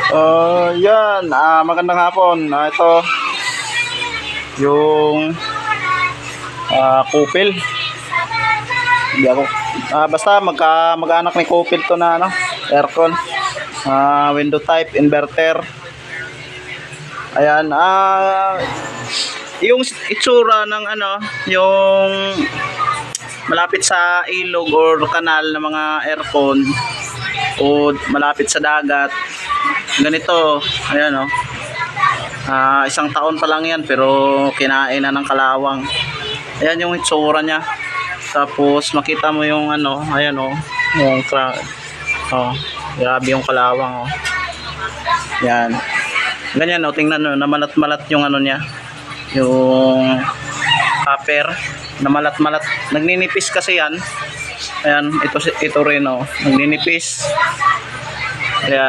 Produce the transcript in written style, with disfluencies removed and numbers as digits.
Yan, magandang hapon. Ito yung kupil. Hindi ako basta mag-anak ni kupil to na aircon. Window type inverter. Ayan, yung itsura ng yung malapit sa ilog or kanal ng mga aircon o malapit sa dagat. Ganito, ayan isang taon pa lang yan pero kinain na ng kalawang. Ayan yung itsura niya. Tapos makita mo yung ayan yung grabe yung kalawang yan. Ganyan tingnan namalat-malat yung niya. Yung copper, namalat-malat. Nagninipis kasi yan. Ayan, ito rin nagninipis.